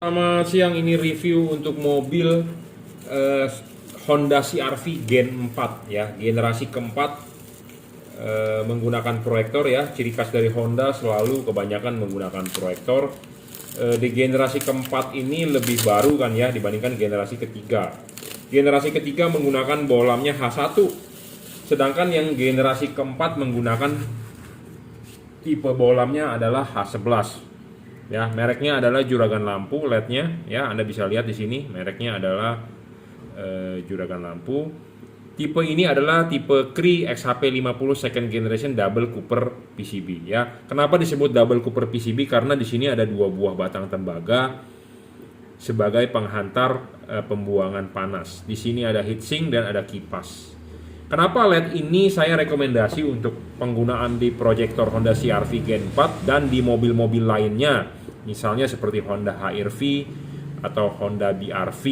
Selamat siang, ini review untuk mobil Honda CR-V Gen 4 ya, generasi keempat, menggunakan proyektor ya. Ciri khas dari Honda selalu kebanyakan menggunakan proyektor. Di generasi keempat ini lebih baru kan ya dibandingkan generasi ketiga. Generasi ketiga menggunakan bohlamnya H1, sedangkan yang generasi keempat menggunakan tipe bohlamnya adalah H11. Ya, mereknya adalah juragan lampu LED-nya ya, Anda bisa lihat di sini mereknya adalah juragan lampu. Tipe ini adalah tipe Cree XHP50 second generation double cooper PCB ya. Kenapa disebut double cooper PCB? Karena di sini ada dua buah batang tembaga sebagai penghantar pembuangan panas. Di sini ada heatsink dan ada kipas. Kenapa LED ini saya rekomendasi untuk penggunaan di proyektor Honda CR-V Gen 4 dan di mobil-mobil lainnya, misalnya seperti Honda HR-V atau Honda BR-V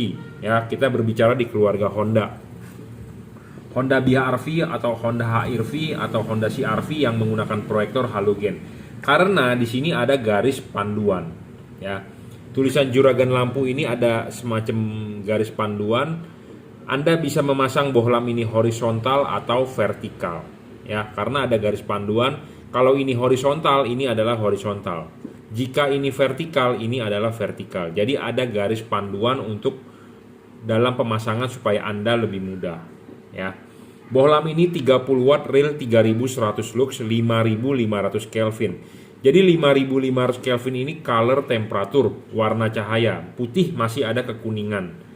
ya. Kita berbicara di keluarga Honda. Honda BR-V atau Honda HR-V atau Honda CR-V yang menggunakan proyektor halogen. Karena di sini ada garis panduan ya. Tulisan juragan lampu ini ada semacam garis panduan. Anda bisa memasang bohlam ini horizontal atau vertikal ya, karena ada garis panduan. Kalau ini horizontal, ini adalah horizontal. Jika ini vertikal, ini adalah vertikal. Jadi ada garis panduan untuk dalam pemasangan supaya Anda lebih mudah ya. Bohlam ini 30 watt real 3100 lux 5500 Kelvin. Jadi 5500 Kelvin ini color temperatur, warna cahaya. Putih masih ada kekuningan.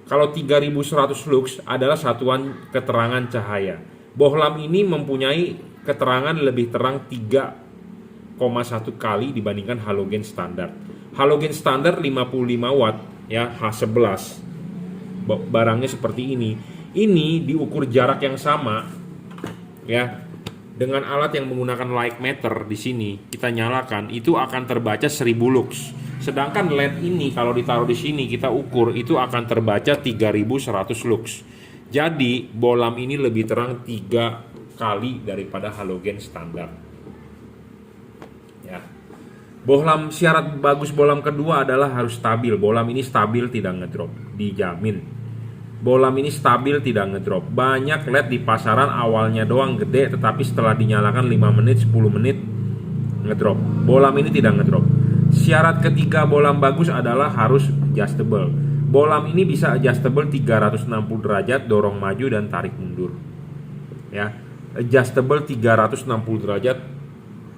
Kalau 3100 lux adalah satuan keterangan cahaya. Bohlam ini mempunyai keterangan lebih terang 3,1 kali dibandingkan halogen standar. Halogen standar 55 watt ya, H11. Barangnya seperti ini. Ini diukur jarak yang sama ya. Dengan alat yang menggunakan light meter di sini kita nyalakan, itu akan terbaca 1000 lux. Sedangkan LED ini kalau ditaruh di sini kita ukur itu akan terbaca 3100 lux. Jadi bohlam ini lebih terang 3 kali daripada halogen standar. Ya. Bohlam, syarat bagus bohlam kedua adalah harus stabil. Bohlam ini stabil, tidak ngedrop, dijamin. Bohlam ini stabil, tidak ngedrop. Banyak LED di pasaran awalnya doang gede, tetapi setelah dinyalakan 5 menit, 10 menit ngedrop. Bohlam ini tidak ngedrop. Syarat ketiga bohlam bagus adalah harus adjustable. Bohlam ini bisa adjustable 360 derajat, dorong maju dan tarik mundur. Ya, adjustable 360 derajat,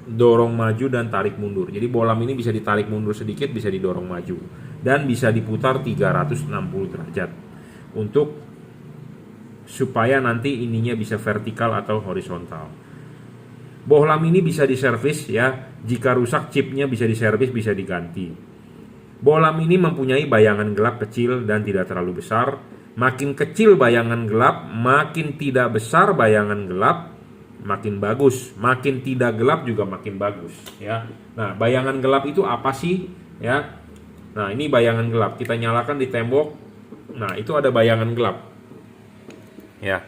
dorong maju dan tarik mundur. Jadi bohlam ini bisa ditarik mundur sedikit, bisa didorong maju, dan bisa diputar 360 derajat untuk supaya nanti ininya bisa vertikal atau horizontal. Bohlam ini bisa diservis ya, jika rusak chipnya bisa diservis, bisa diganti. Bohlam ini mempunyai bayangan gelap kecil dan tidak terlalu besar. Makin kecil bayangan gelap, makin tidak besar bayangan gelap, makin bagus. Makin tidak gelap juga makin bagus ya. Nah, bayangan gelap itu apa sih ya? Nah, ini bayangan gelap, kita nyalakan di tembok. Nah, itu ada bayangan gelap ya.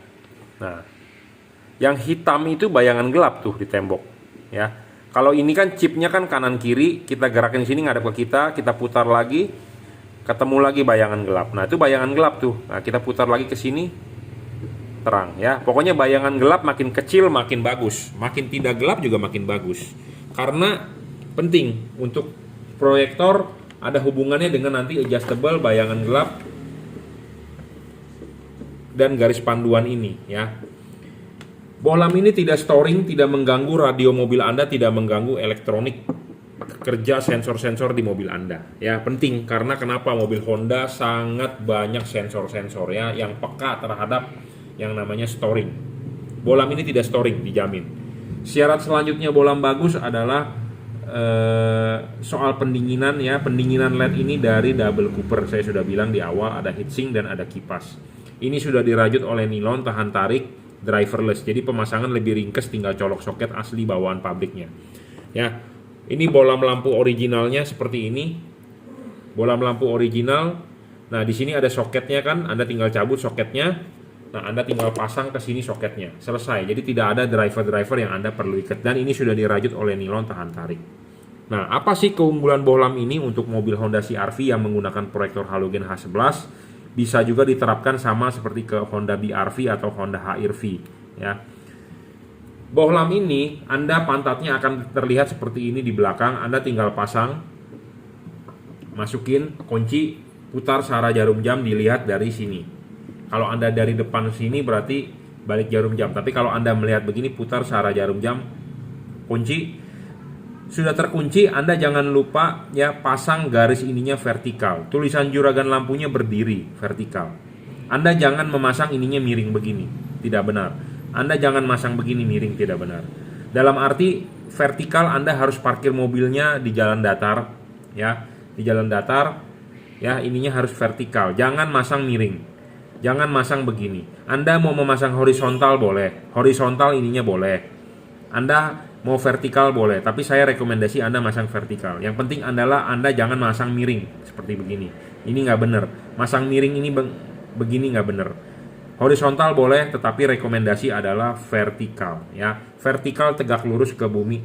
Nah, yang hitam itu bayangan gelap tuh di tembok ya. Kalau ini kan chipnya kan kanan kiri, kita gerakin sini ngadep ke kita putar lagi, ketemu lagi bayangan gelap. Nah, itu bayangan gelap tuh. Nah, kita putar lagi ke sini, terang ya. Pokoknya bayangan gelap makin kecil makin bagus, makin tidak gelap juga makin bagus. Karena penting untuk proyektor ada hubungannya dengan nanti adjustable, bayangan gelap dan garis panduan ini ya. Bohlam ini tidak storing, tidak mengganggu radio mobil Anda, tidak mengganggu elektronik kerja sensor-sensor di mobil Anda. Ya, penting karena kenapa? Mobil Honda sangat banyak sensor-sensor ya yang peka terhadap yang namanya storing. Bohlam ini tidak storing, dijamin. Syarat selanjutnya bohlam bagus adalah soal pendinginan ya. Pendinginan LED ini dari double cooper. Saya sudah bilang di awal ada heatsink dan ada kipas. Ini sudah dirajut oleh nilon tahan tarik, driverless, jadi pemasangan lebih ringkes, tinggal colok soket asli bawaan pabriknya ya. Ini bohlam lampu originalnya seperti ini, bohlam lampu original. Nah, di sini ada soketnya kan, Anda tinggal cabut soketnya. Nah, Anda tinggal pasang ke sini soketnya, selesai. Jadi tidak ada driver yang Anda perlu ikat, dan ini sudah dirajut oleh nilon tahan tarik Nah, apa sih keunggulan bohlam ini untuk mobil Honda CR-V yang menggunakan proyektor halogen H11? Bisa juga diterapkan sama seperti ke Honda BR-V atau Honda HR-V ya. Bohlam ini Anda pantatnya akan terlihat seperti ini di belakang. Anda tinggal pasang, masukin kunci, putar searah jarum jam, dilihat dari sini. Kalau Anda dari depan sini berarti balik jarum jam. Tapi kalau Anda melihat begini, putar searah jarum jam, kunci. Sudah terkunci, Anda jangan lupa ya pasang garis ininya vertikal. Tulisan juragan lampunya berdiri vertikal. Anda jangan memasang ininya miring begini, tidak benar. Anda jangan masang begini miring, tidak benar. Dalam arti vertikal, Anda harus parkir mobilnya di jalan datar ya, di jalan datar ya, ininya harus vertikal. Jangan masang miring. Jangan masang begini. Anda mau memasang horizontal boleh, horizontal ininya boleh. Anda mau vertikal boleh, tapi saya rekomendasi Anda masang vertikal. Yang penting adalah Anda jangan masang miring seperti begini. Ini nggak bener. Masang miring ini begini nggak bener. Horizontal boleh, tetapi rekomendasi adalah vertikal ya. Vertikal tegak lurus ke bumi,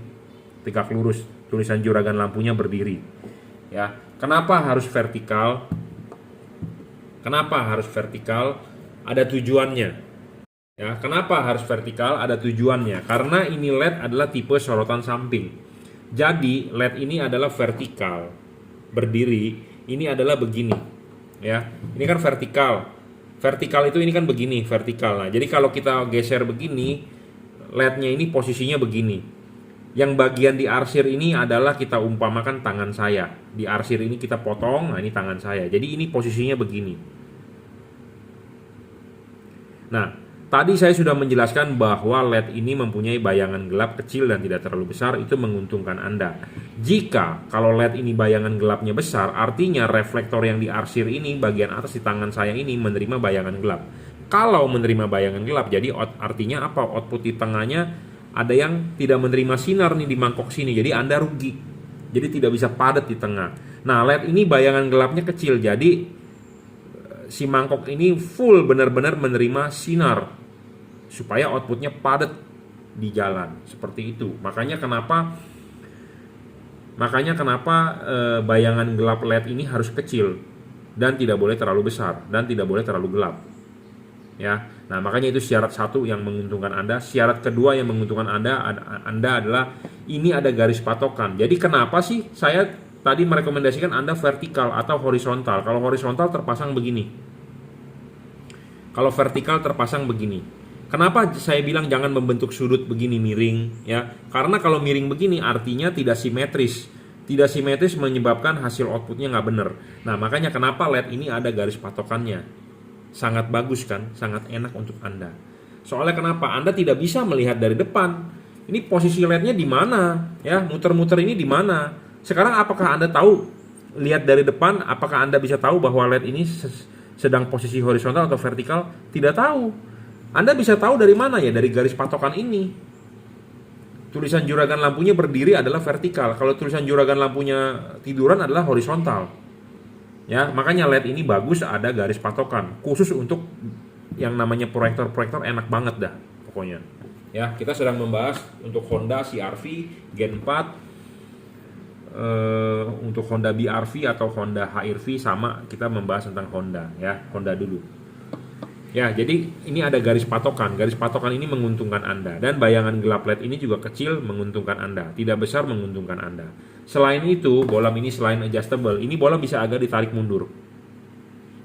tegak lurus. Tulisan juragan lampunya berdiri ya. Kenapa harus vertikal? Kenapa harus vertikal? Ada tujuannya. Ya, kenapa harus vertikal? Ada tujuannya. Karena ini LED adalah tipe sorotan samping. Jadi LED ini adalah vertikal, berdiri. Ini adalah begini. Ya, ini kan vertikal. Vertikal itu ini kan begini, vertikal. Nah, jadi kalau kita geser begini, LED-nya ini posisinya begini. Yang bagian di arsir ini adalah kita umpamakan tangan saya. Di arsir ini kita potong, nah ini tangan saya. Jadi ini posisinya begini. Nah, tadi saya sudah menjelaskan bahwa LED ini mempunyai bayangan gelap kecil dan tidak terlalu besar, itu menguntungkan Anda. Jika kalau LED ini bayangan gelapnya besar, artinya reflektor yang diarsir ini bagian atas di tangan saya ini menerima bayangan gelap. Kalau menerima bayangan gelap, jadi artinya apa? Output di tengahnya ada yang tidak menerima sinar nih di mangkok sini, jadi Anda rugi. Jadi tidak bisa padat di tengah. Nah, LED ini bayangan gelapnya kecil, jadi si mangkok ini full benar-benar menerima sinar supaya outputnya padat di jalan seperti itu. Makanya kenapa bayangan gelap LED ini harus kecil dan tidak boleh terlalu besar dan tidak boleh terlalu gelap. Ya, nah makanya itu syarat satu yang menguntungkan Anda. Syarat kedua yang menguntungkan Anda adalah ini ada garis patokan. Jadi kenapa sih saya tadi merekomendasikan Anda vertikal atau horizontal? Kalau horizontal terpasang begini. Kalau vertikal terpasang begini. Kenapa saya bilang jangan membentuk sudut begini miring ya? Karena kalau miring begini artinya tidak simetris. Tidak simetris menyebabkan hasil outputnya nggak benar. Nah makanya kenapa LED ini ada garis patokannya. Sangat bagus kan, sangat enak untuk Anda. Soalnya kenapa? Anda tidak bisa melihat dari depan. Ini posisi LED-nya di mana? Ya, muter-muter ini di mana? Sekarang apakah Anda tahu lihat dari depan? Apakah Anda bisa tahu bahwa LED ini sedang posisi horizontal atau vertikal? Tidak tahu. Anda bisa tahu dari mana ya? Dari garis patokan ini. Tulisan juragan lampunya berdiri adalah vertikal. Kalau tulisan juragan lampunya tiduran adalah horizontal. Ya, makanya LED ini bagus ada garis patokan khusus untuk yang namanya proyektor enak banget dah pokoknya. Ya, kita sedang membahas untuk Honda CR-V Gen 4, untuk Honda BR-V atau Honda HR-V sama kita membahas tentang Honda ya, Honda dulu. Ya, jadi ini ada garis patokan. Garis patokan ini menguntungkan Anda dan bayangan gelap LED ini juga kecil menguntungkan Anda, tidak besar menguntungkan Anda. Selain itu, bohlam ini selain adjustable, ini bohlam bisa agak ditarik mundur.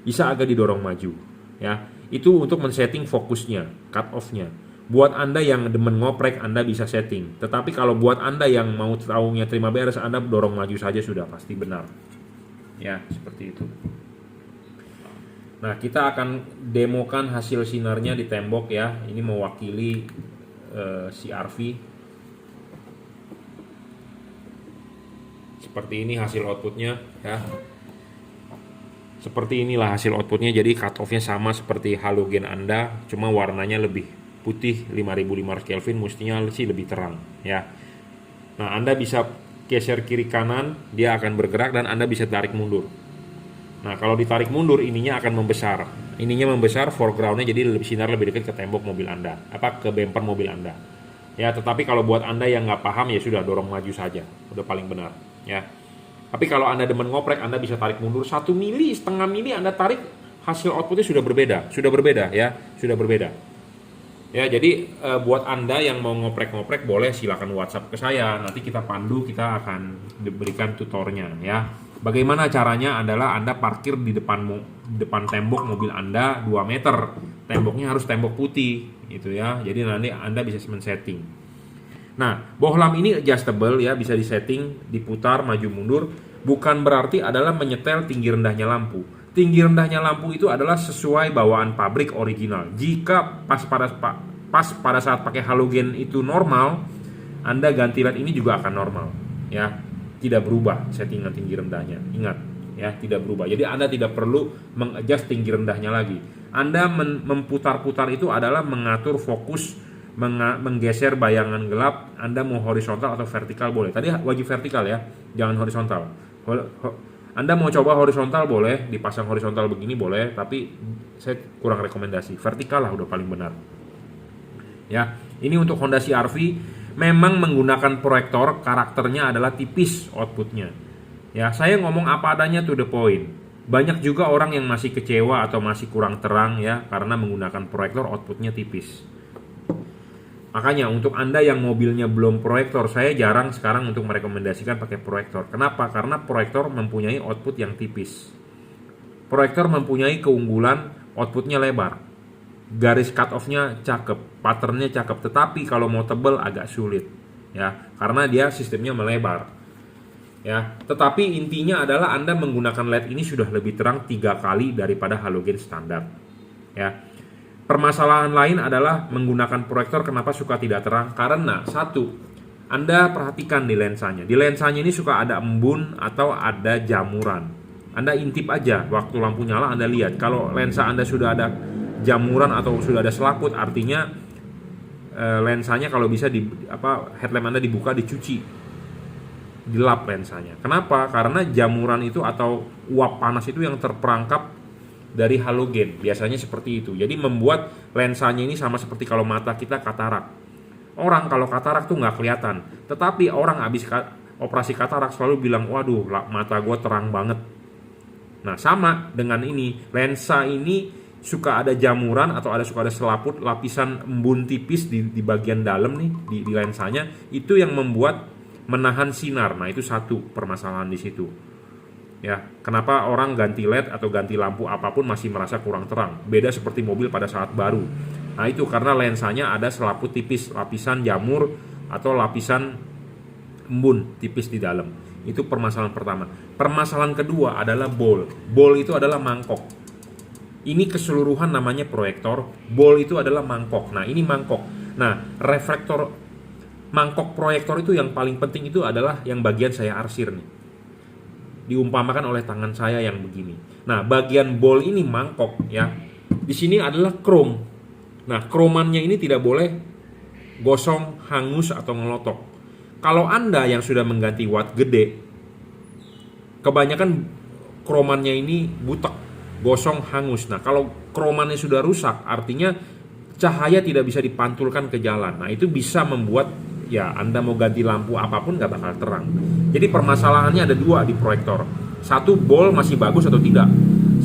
Bisa agak didorong maju, ya. Itu untuk men-setting fokusnya, cut off-nya. Buat Anda yang demen ngoprek, Anda bisa setting. Tetapi kalau buat Anda yang mau taunya terima beres, Anda dorong maju saja sudah pasti benar. Ya, seperti itu. Nah, kita akan demokan hasil sinarnya di tembok ya. Ini mewakili CR-V. Seperti ini hasil outputnya ya. Seperti inilah hasil outputnya. Jadi cut off-nya sama seperti halogen Anda, cuma warnanya lebih putih 5500 Kelvin, mestinya sih lebih terang ya. Nah, Anda bisa geser kiri kanan, dia akan bergerak dan Anda bisa tarik mundur. Nah, kalau ditarik mundur ininya akan membesar. Ininya membesar, foreground-nya jadi sinar lebih dekat ke tembok mobil Anda, ke bumper mobil Anda. Ya, tetapi kalau buat Anda yang nggak paham ya sudah dorong maju saja, udah paling benar. ya. Tapi kalau Anda demen ngoprek, Anda bisa tarik mundur 1 mili, setengah mili Anda tarik, hasil outputnya sudah berbeda ya, sudah berbeda. Ya, jadi buat Anda yang mau ngoprek-ngoprek boleh silakan WhatsApp ke saya. Nanti kita pandu, kita akan berikan tutornya ya. Bagaimana caranya adalah Anda parkir di depan tembok mobil Anda 2 meter. Temboknya harus tembok putih gitu ya. Jadi nanti Anda bisa men-setting. Nah, bohlam ini adjustable ya, bisa disetting, diputar, maju mundur. Bukan berarti adalah menyetel tinggi rendahnya lampu. Tinggi rendahnya lampu itu adalah sesuai bawaan pabrik original. Jika pas pada saat pakai halogen itu normal, Anda ganti LED ini juga akan normal ya. Tidak berubah settingan tinggi rendahnya. Ingat ya, tidak berubah. Jadi Anda tidak perlu mengadjust tinggi rendahnya lagi. Anda memutar-putar itu adalah mengatur fokus, menggeser bayangan gelap. Anda mau horizontal atau vertikal boleh. Tadi wajib vertikal ya, jangan horizontal. Anda mau coba horizontal boleh, dipasang horizontal begini boleh, tapi saya kurang rekomendasi. Vertikal lah udah paling benar. Ya, ini untuk Honda CR-V memang menggunakan proyektor, karakternya adalah tipis outputnya. Ya, saya ngomong apa adanya to the point. Banyak juga orang yang masih kecewa atau masih kurang terang ya karena menggunakan proyektor outputnya tipis. Makanya untuk Anda yang mobilnya belum proyektor, saya jarang sekarang untuk merekomendasikan pakai proyektor. Kenapa? Karena proyektor mempunyai output yang tipis. Proyektor mempunyai keunggulan outputnya lebar. Garis cut off-nya cakep, patternnya cakep, tetapi kalau mau tebel agak sulit. Ya, karena dia sistemnya melebar. Ya, tetapi intinya adalah Anda menggunakan LED ini sudah lebih terang 3 kali daripada halogen standar. Ya. Permasalahan lain adalah menggunakan proyektor kenapa suka tidak terang? Karena satu, Anda perhatikan di lensanya. Di lensanya ini suka ada embun atau ada jamuran. Anda intip aja waktu lampu nyala Anda lihat. Kalau lensa Anda sudah ada jamuran atau sudah ada selaput, artinya lensanya kalau bisa headlamp Anda dibuka, dicuci, dilap lensanya. Kenapa? Karena jamuran itu atau uap panas itu yang terperangkap dari halogen, biasanya seperti itu. Jadi membuat lensanya ini sama seperti kalau mata kita katarak. Orang kalau katarak tuh nggak kelihatan, tetapi orang habis operasi katarak selalu bilang, waduh mata gue terang banget. Nah sama dengan ini, lensa ini suka ada jamuran atau suka ada selaput, lapisan embun tipis di bagian dalam nih di lensanya, itu yang membuat menahan sinar. Nah itu satu permasalahan di situ. Ya, kenapa orang ganti LED atau ganti lampu apapun masih merasa kurang terang? Beda seperti mobil pada saat baru. Nah, itu karena lensanya ada selaput tipis, lapisan jamur atau lapisan embun tipis di dalam. Itu permasalahan pertama. Permasalahan kedua adalah ball. Ball itu adalah mangkok. Ini keseluruhan namanya proyektor. Ball itu adalah mangkok. Nah, ini mangkok. Nah, reflektor mangkok proyektor itu yang paling penting itu adalah yang bagian saya arsir nih. Diumpamakan oleh tangan saya yang begini. Nah, bagian ball ini mangkok ya. Di sini adalah krom. Nah, kromannya ini tidak boleh gosong, hangus atau ngelotok. Kalau Anda yang sudah mengganti watt gede, kebanyakan kromannya ini butek, gosong, hangus. Nah, kalau kromannya sudah rusak, artinya cahaya tidak bisa dipantulkan ke jalan. Nah, itu bisa membuat ya Anda mau ganti lampu apapun nggak bakal terang. Jadi permasalahannya ada dua di proyektor. Satu, ball masih bagus atau tidak.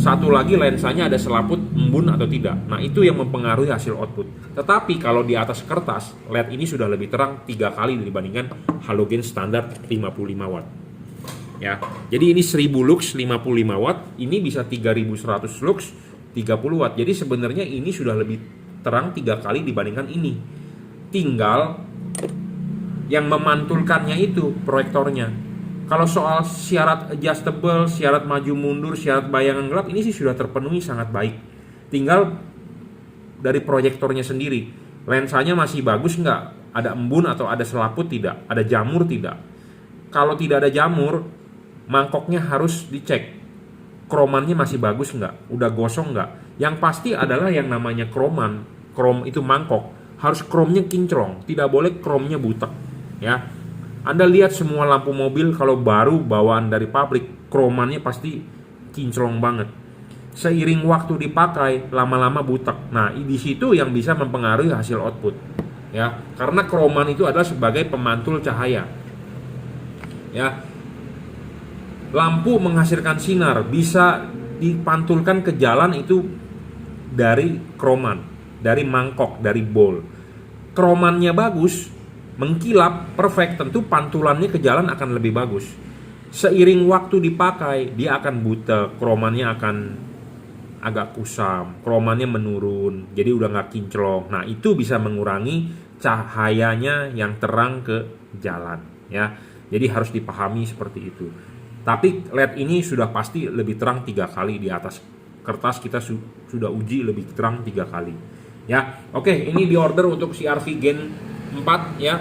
Satu lagi, lensanya ada selaput, embun atau tidak. Nah itu yang mempengaruhi hasil output. Tetapi kalau di atas kertas, LED ini sudah lebih terang 3 kali dibandingkan halogen standar 55 watt. Ya, jadi ini 1000 lux 55 watt, ini bisa 3100 lux 30 watt. Jadi sebenarnya ini sudah lebih terang 3 kali dibandingkan ini. Tinggal yang memantulkannya itu proyektornya. Kalau soal syarat adjustable, syarat maju mundur, syarat bayangan gelap, ini sih sudah terpenuhi sangat baik. Tinggal dari proyektornya sendiri, lensanya masih bagus nggak? Ada embun atau ada selaput tidak? Ada jamur tidak? Kalau tidak ada jamur, mangkoknya harus dicek. Kromannya masih bagus nggak? Udah gosong nggak? Yang pasti adalah yang namanya kroman. Krom itu mangkok, harus kromnya kinclong, tidak boleh kromnya butek. Ya, Anda lihat semua lampu mobil kalau baru bawaan dari pabrik, kromannya pasti kinclong banget. Seiring waktu dipakai, lama-lama butek. Nah, di situ yang bisa mempengaruhi hasil output. Ya, karena kroman itu adalah sebagai pemantul cahaya. Ya, lampu menghasilkan sinar, bisa dipantulkan ke jalan itu dari kroman, dari mangkok, dari bol. Kromannya bagus, mengkilap, perfect, tentu pantulannya ke jalan akan lebih bagus. Seiring waktu dipakai, dia akan butek, kromannya akan agak kusam, kromannya menurun, jadi udah nggak kinclong. Nah, itu bisa mengurangi cahayanya yang terang ke jalan, ya. Jadi harus dipahami seperti itu. Tapi LED ini sudah pasti lebih terang 3 kali di atas kertas, kita sudah uji lebih terang 3 kali. Ya, oke, ini di order untuk CRV Gen 4 ya.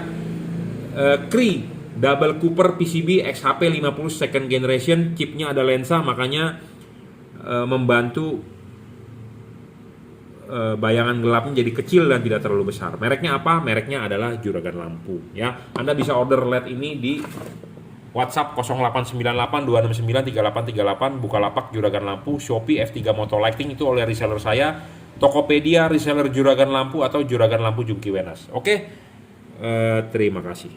Cree Double Cooper PCB XHP 50 second generation, chipnya ada lensa, makanya membantu bayangan gelapnya jadi kecil dan tidak terlalu besar. Mereknya apa? Mereknya adalah Juragan Lampu ya. Anda bisa order LED ini di WhatsApp 0898 269 3838, Bukalapak Juragan Lampu, Shopee F3 Moto Lighting itu oleh reseller saya, Tokopedia reseller Juragan Lampu atau Juragan Lampu Jungki Wenas. Oke, terima kasih.